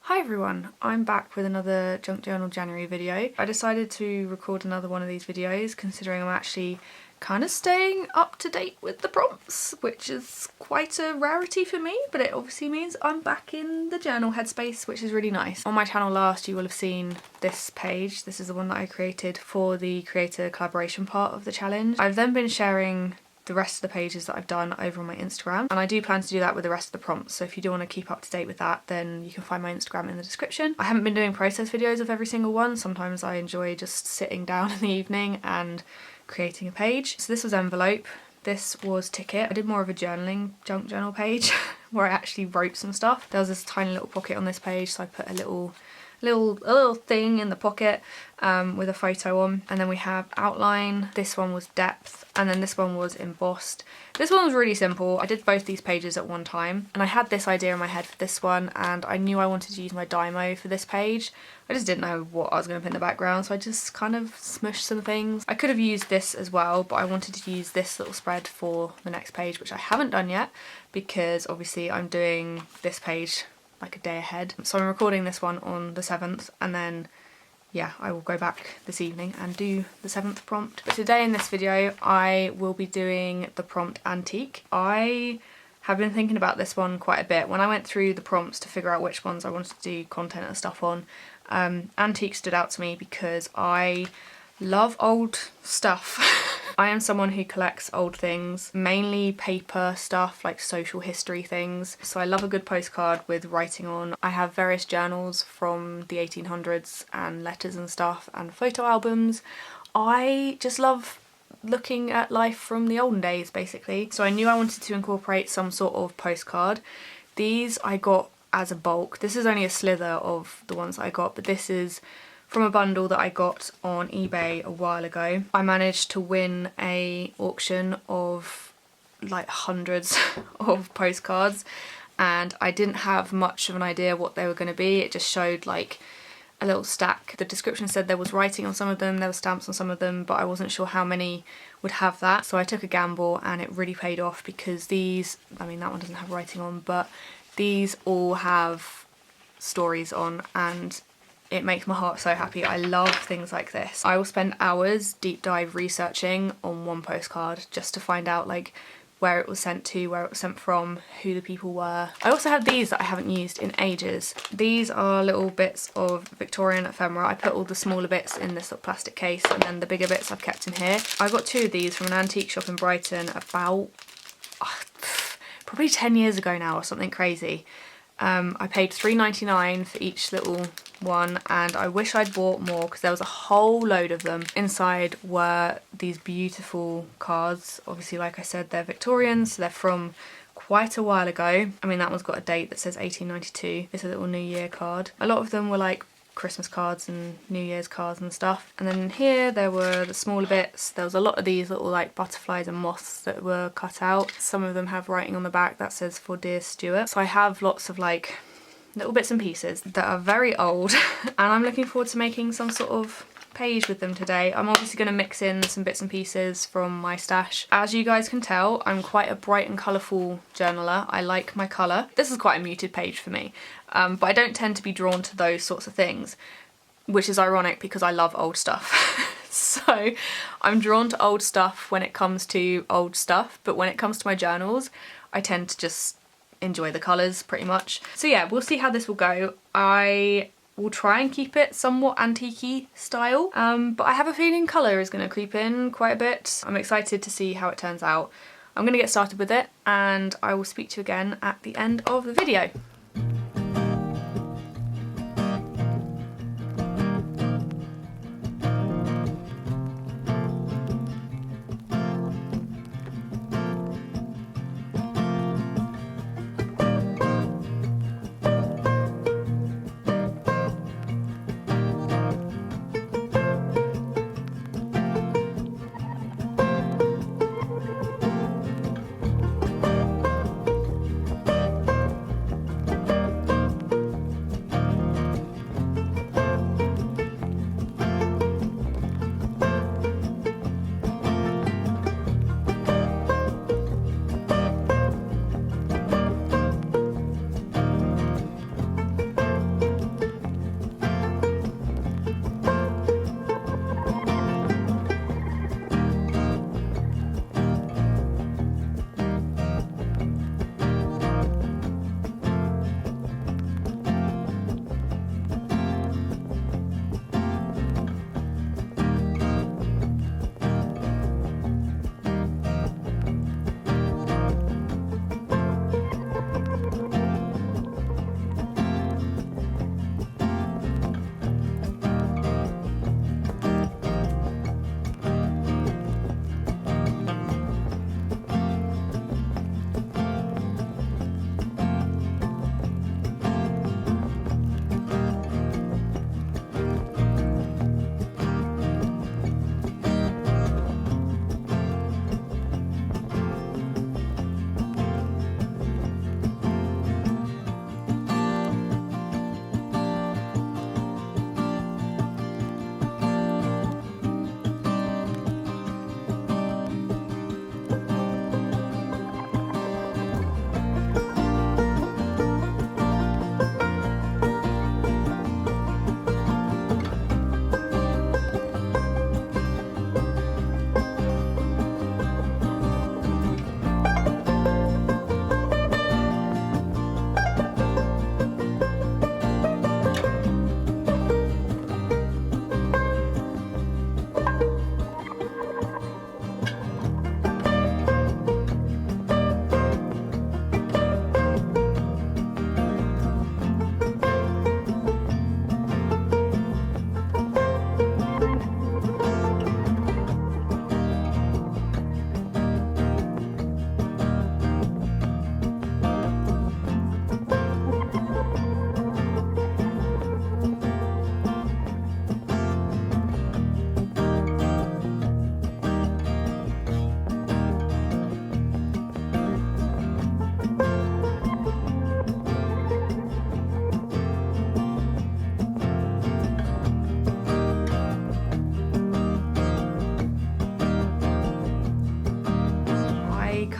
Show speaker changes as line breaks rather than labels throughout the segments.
Hi everyone, I'm back with another Junk Journal January video. I decided to record another one of these videos considering I'm actually kind of staying up to date with the prompts, which is quite a rarity for me, but it obviously means I'm back in the journal headspace, which is really nice. On my channel last you will have seen this page. This is the one that I created for the creator collaboration part of the challenge. I've then been sharing the rest of the pages that I've done over on my Instagram, and I do plan to do that with the rest of the prompts, so if you do want to keep up to date with that then you can find my Instagram in the description. I haven't been doing process videos of every single one. Sometimes I enjoy just sitting down in the evening and creating a page. So this was envelope, this was ticket. I did more of a journaling junk journal page where I actually wrote some stuff. There was this tiny little pocket on this page, so I put a little thing in the pocket with a photo on. And then we have outline, this one was depth, and then this one was embossed. This one was really simple. I did both these pages at one time, and I had this idea in my head for this one, and I knew I wanted to use my Dymo for this page. I just didn't know what I was going to put in the background, so I just kind of smushed some things. I could have used this as well, but I wanted to use this little spread for the next page, which I haven't done yet because obviously I'm doing this page like a day ahead. So I'm recording this one on the 7th, and then yeah, I will go back this evening and do the 7th prompt. But today in this video I will be doing the prompt antique. I have been thinking about this one quite a bit. When I went through the prompts to figure out which ones I wanted to do content and stuff on, antique stood out to me because I love old stuff. I am someone who collects old things, mainly paper stuff like social history things. So I love a good postcard with writing on. I have various journals from the 1800s and letters and stuff and photo albums. I just love looking at life from the olden days basically. So I knew I wanted to incorporate some sort of postcard. These I got as a bulk. This is only a slither of the ones I got, but this is from a bundle that I got on eBay a while ago. I managed to win a auction of like hundreds of postcards, and I didn't have much of an idea what they were going to be. It just showed like a little stack. The description said there was writing on some of them, there were stamps on some of them, but I wasn't sure how many would have that. So I took a gamble and it really paid off because these, I mean that one doesn't have writing on, but these all have stories on, and it makes my heart so happy. I love things like this. I will spend hours deep dive researching on one postcard just to find out like where it was sent to, where it was sent from, who the people were. I also have these that I haven't used in ages. These are little bits of Victorian ephemera. I put all the smaller bits in this little plastic case, and then the bigger bits I've kept in here. I got two of these from an antique shop in Brighton about probably 10 years ago now or something crazy. I paid £3.99 for each little one, and I wish I'd bought more because there was a whole load of them. Inside were these beautiful cards. Obviously, like I said, they're Victorians, so they're from quite a while ago. I mean, that one's got a date that says 1892. It's a little New Year card. A lot of them were like Christmas cards and New Year's cards and stuff. And then here there were the smaller bits. There was a lot of these little like butterflies and moths that were cut out. Some of them have writing on the back that says "For Dear Stuart." So I have lots of like little bits and pieces that are very old and I'm looking forward to making some sort of page with them today. I'm obviously going to mix in some bits and pieces from my stash. As you guys can tell, I'm quite a bright and colourful journaler. I like my colour. This is quite a muted page for me, but I don't tend to be drawn to those sorts of things, which is ironic because I love old stuff. So I'm drawn to old stuff when it comes to old stuff, but when it comes to my journals, I tend to just enjoy the colours pretty much. So yeah, we'll see how this will go. I will try and keep it somewhat antique-y style, but I have a feeling colour is going to creep in quite a bit. I'm excited to see how it turns out. I'm going to get started with it and I will speak to you again at the end of the video.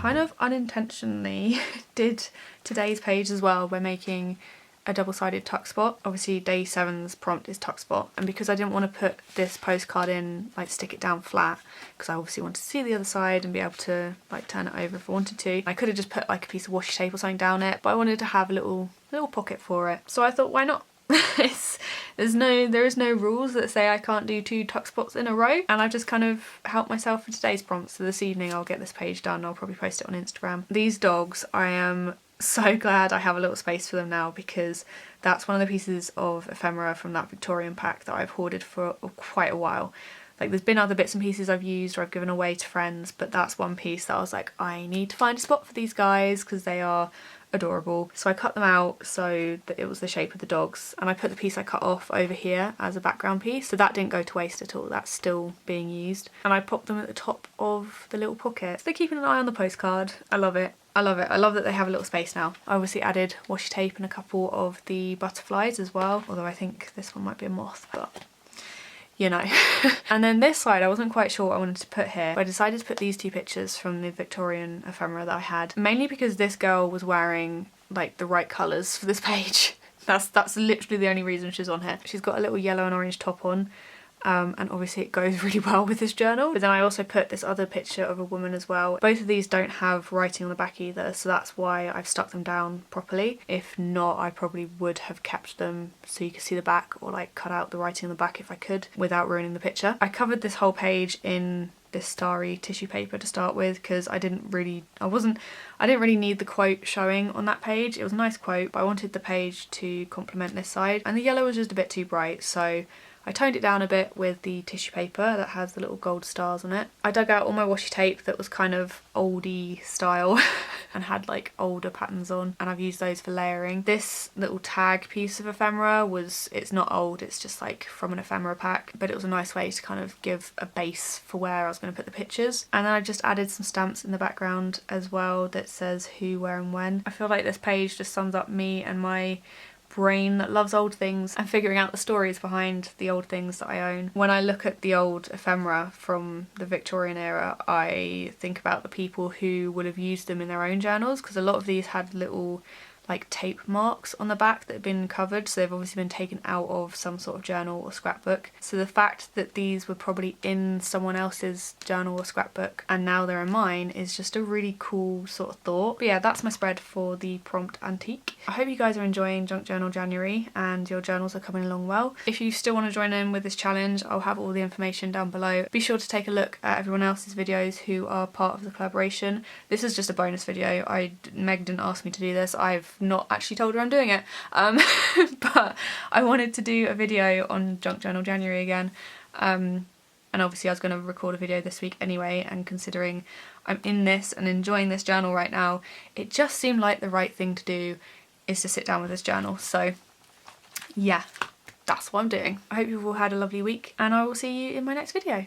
kind of unintentionally did today's page as well by making a double-sided tuck spot. Obviously day 7's prompt is tuck spot, and because I didn't want to put this postcard in, like stick it down flat, because I obviously wanted to see the other side and be able to like turn it over if I wanted to. I could have just put like a piece of washi tape or something down it, but I wanted to have a little pocket for it. So I thought, why not? There is no rules that say I can't do 2 tuck spots in a row, and I've just kind of helped myself for today's prompt. So this evening I'll get this page done. I'll probably post it on Instagram. These dogs, I am so glad I have a little space for them now, because that's one of the pieces of ephemera from that Victorian pack that I've hoarded for quite a while. Like there's been other bits and pieces I've used or I've given away to friends, but that's one piece that I was like, I need to find a spot for these guys because they are adorable. So I cut them out so that it was the shape of the dogs, and I put the piece I cut off over here as a background piece, so that didn't go to waste at all. That's still being used, and I popped them at the top of the little pocket. So they're keeping an eye on the postcard. I love it. I love it. I love that they have a little space now. I obviously added washi tape and a couple of the butterflies as well, although I think this one might be a moth, but you know. And then this side I wasn't quite sure what I wanted to put here, but I decided to put these 2 pictures from the Victorian ephemera that I had, mainly because this girl was wearing like the right colours for this page. That's literally the only reason she's on here. She's got a little yellow and orange top on, and obviously it goes really well with this journal. But then I also put this other picture of a woman as well. Both of these don't have writing on the back either, so that's why I've stuck them down properly. If not, I probably would have kept them so you could see the back, or like cut out the writing on the back if I could without ruining the picture. I covered this whole page in this starry tissue paper to start with, because I didn't really need the quote showing on that page. It was a nice quote, but I wanted the page to complement this side, and the yellow was just a bit too bright, so I toned it down a bit with the tissue paper that has the little gold stars on it. I dug out all my washi tape that was kind of oldie style and had like older patterns on, and I've used those for layering. This little tag piece of ephemera it's not old, it's just like from an ephemera pack, but it was a nice way to kind of give a base for where I was going to put the pictures. And then I just added some stamps in the background as well that says who, where and when. I feel like this page just sums up me and my brain that loves old things and figuring out the stories behind the old things that I own. When I look at the old ephemera from the Victorian era, I think about the people who would have used them in their own journals, because a lot of these had little like tape marks on the back that had been covered, so they've obviously been taken out of some sort of journal or scrapbook. So the fact that these were probably in someone else's journal or scrapbook and now they're in mine is just a really cool sort of thought. But yeah, that's my spread for the prompt antique. I hope you guys are enjoying Junk Journal January and your journals are coming along well. If you still want to join in with this challenge, I'll have all the information down below. Be sure to take a look at everyone else's videos who are part of the collaboration. This is just a bonus video. Meg didn't ask me to do this. I've not actually told her I'm doing it, but I wanted to do a video on Junk Journal January again, and obviously I was going to record a video this week anyway, and considering I'm in this and enjoying this journal right now, it just seemed like the right thing to do is to sit down with this journal. So yeah, that's what I'm doing. I hope you've all had a lovely week, and I will see you in my next video.